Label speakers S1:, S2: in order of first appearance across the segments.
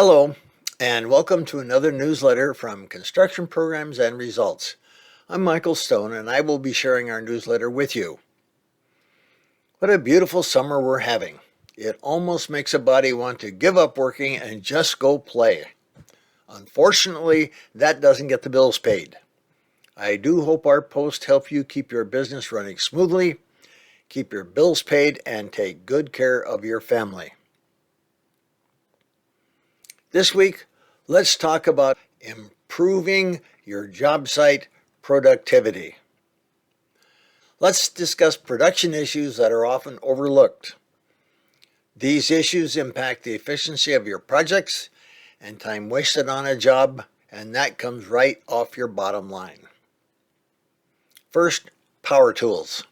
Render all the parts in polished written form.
S1: Hello, and welcome to another newsletter from Construction Programs and Results. I'm Michael Stone, and I will be sharing our newsletter with you. What a beautiful summer we're having. It almost makes a body want to give up working and just go play. Unfortunately, that doesn't get the bills paid. I do hope our posts help you keep your business running smoothly, keep your bills paid, and take good care of your family. This week, let's talk about improving your job site productivity. Let's discuss production issues that are often overlooked. These issues impact the efficiency of your projects and time wasted on a job, and that comes right off your bottom line. First, power tools.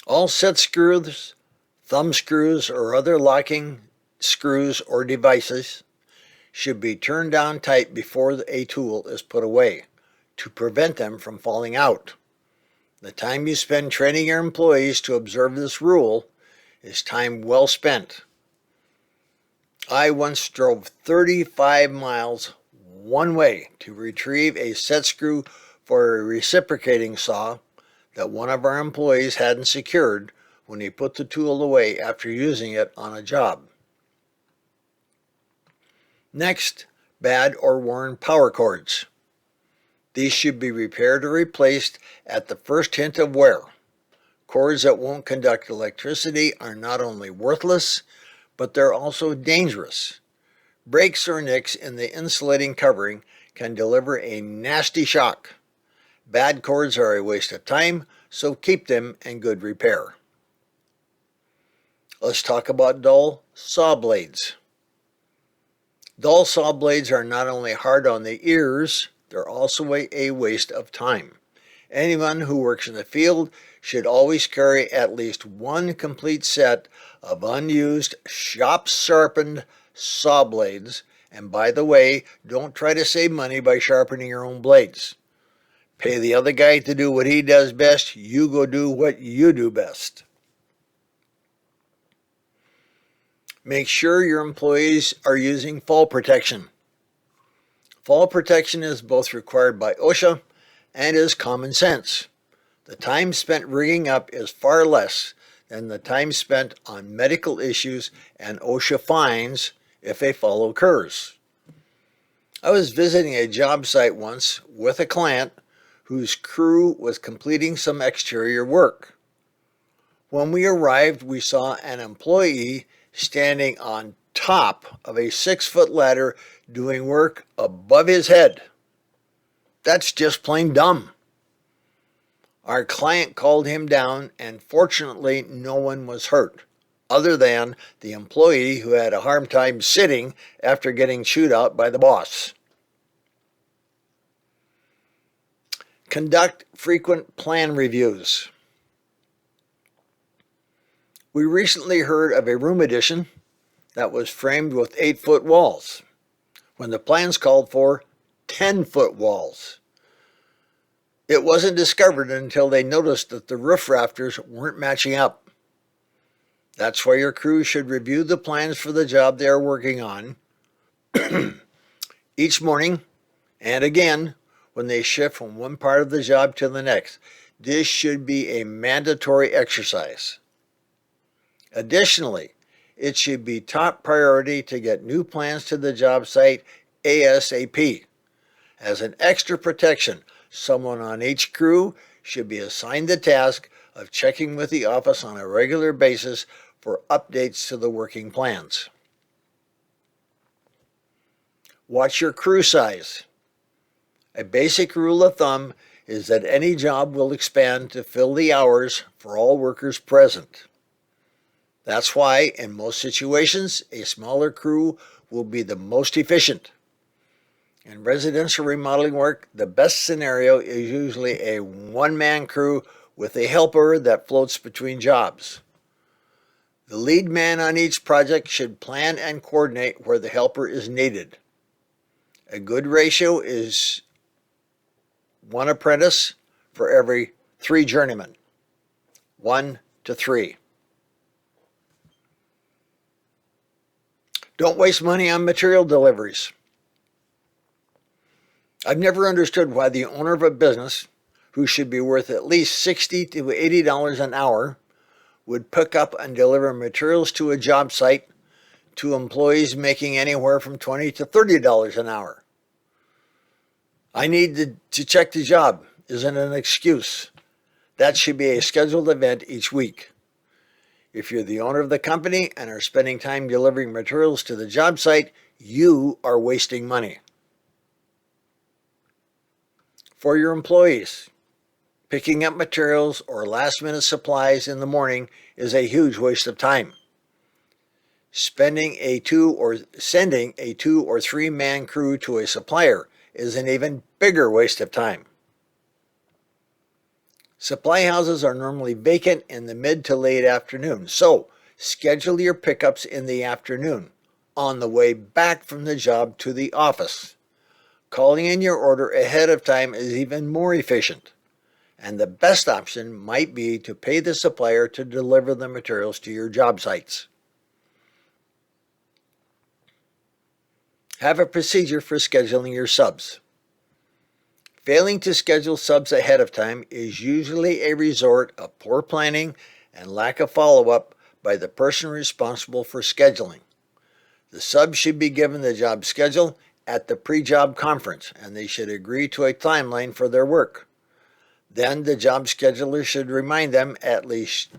S1: All set screws, thumb screws, or other locking screws or devices should be turned down tight before a tool is put away to prevent them from falling out. The time you spend training your employees to observe this rule is time well spent. I once drove 35 miles one way to retrieve a set screw for a reciprocating saw that one of our employees hadn't secured when he put the tool away after using it on a job. Next, bad or worn power cords. These should be repaired or replaced at the first hint of wear. Cords that won't conduct electricity are not only worthless, but they're also dangerous. Breaks or nicks in the insulating covering can deliver a nasty shock. Bad cords are a waste of time, so keep them in good repair. Let's talk about dull saw blades. Dull saw blades are not only hard on the ears, they're also a waste of time. Anyone who works in the field should always carry at least one complete set of unused, shop-sharpened saw blades. And by the way, don't try to save money by sharpening your own blades. Pay the other guy to do what he does best. You go do what you do best. Make sure your employees are using fall protection. Fall protection is both required by OSHA and is common sense. The time spent rigging up is far less than the time spent on medical issues and OSHA fines if a fall occurs. I was visiting a job site once with a client whose crew was completing some exterior work. When we arrived, we saw an employee standing on top of a 6-foot ladder doing work above his head. That's just plain dumb. Our client called him down, and fortunately no one was hurt, other than the employee who had a hard time sitting after getting chewed out by the boss. Conduct frequent plan reviews. We recently heard of a room addition that was framed with 8-foot walls, when the plans called for 10-foot walls. It wasn't discovered until they noticed that the roof rafters weren't matching up. That's why your crew should review the plans for the job they are working on each morning and again when they shift from one part of the job to the next. This should be a mandatory exercise. Additionally, it should be top priority to get new plans to the job site ASAP. As an extra protection, someone on each crew should be assigned the task of checking with the office on a regular basis for updates to the working plans. Watch your crew size. A basic rule of thumb is that any job will expand to fill the hours for all workers present. That's why, in most situations, a smaller crew will be the most efficient. In residential remodeling work, the best scenario is usually a one-man crew with a helper that floats between jobs. The lead man on each project should plan and coordinate where the helper is needed. A good ratio is 1 apprentice for every 3 journeymen, 1 to 3. Don't waste money on material deliveries. I've never understood why the owner of a business, who should be worth at least $60 to $80 an hour, would pick up and deliver materials to a job site to employees making anywhere from $20 to $30 an hour. I need to check the job isn't an excuse. That should be a scheduled event each week. If you're the owner of the company and are spending time delivering materials to the job site, you are wasting money. For your employees, picking up materials or last-minute supplies in the morning is a huge waste of time. Sending a 2 or 3 man crew to a supplier is an even bigger waste of time. Supply houses are normally vacant in the mid to late afternoon, so schedule your pickups in the afternoon on the way back from the job to the office. Calling in your order ahead of time is even more efficient, and the best option might be to pay the supplier to deliver the materials to your job sites. Have a procedure for scheduling your subs. Failing to schedule subs ahead of time is usually a result of poor planning and lack of follow-up by the person responsible for scheduling. The sub should be given the job schedule at the pre-job conference, and they should agree to a timeline for their work. Then the job scheduler should remind them at least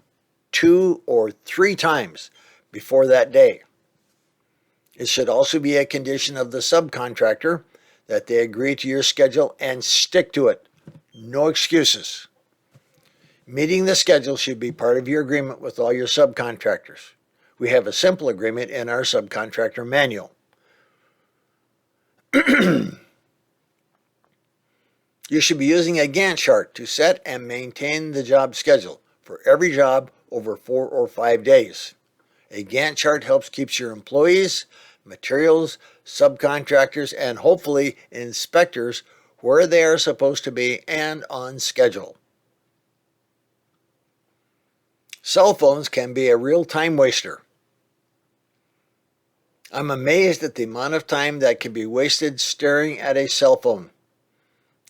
S1: 2 or 3 times before that day. It should also be a condition of the subcontractor that they agree to your schedule and stick to it. No excuses. Meeting the schedule should be part of your agreement with all your subcontractors. We have a simple agreement in our subcontractor manual. You should be using a Gantt chart to set and maintain the job schedule for every job over 4 or 5 days. A Gantt chart helps keep your employees, materials, subcontractors, and hopefully inspectors where they are supposed to be and on schedule. Cell phones can be a real time waster. I'm amazed at the amount of time that can be wasted staring at a cell phone.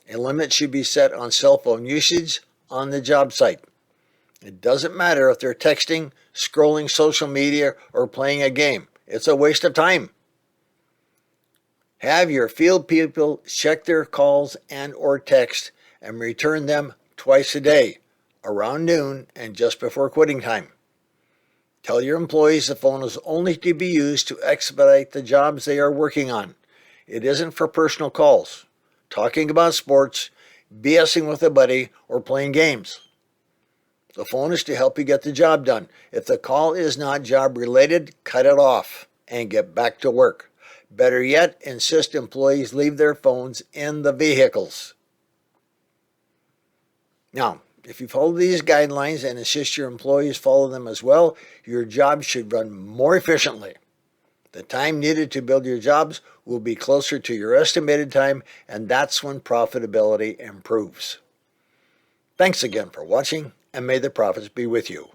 S1: A limit should be set on cell phone usage on the job site. It doesn't matter if they're texting, scrolling social media, or playing a game. It's a waste of time. Have your field people check their calls and or text and return them twice a day, around noon and just before quitting time. Tell your employees the phone is only to be used to expedite the jobs they are working on. It isn't for personal calls, talking about sports, BSing with a buddy, or playing games. The phone is to help you get the job done. If the call is not job related, cut it off and get back to work. Better yet, insist employees leave their phones in the vehicles. Now, if you follow these guidelines and insist your employees follow them as well, your job should run more efficiently. The time needed to build your jobs will be closer to your estimated time, and that's when profitability improves. Thanks again for watching, and may the profits be with you.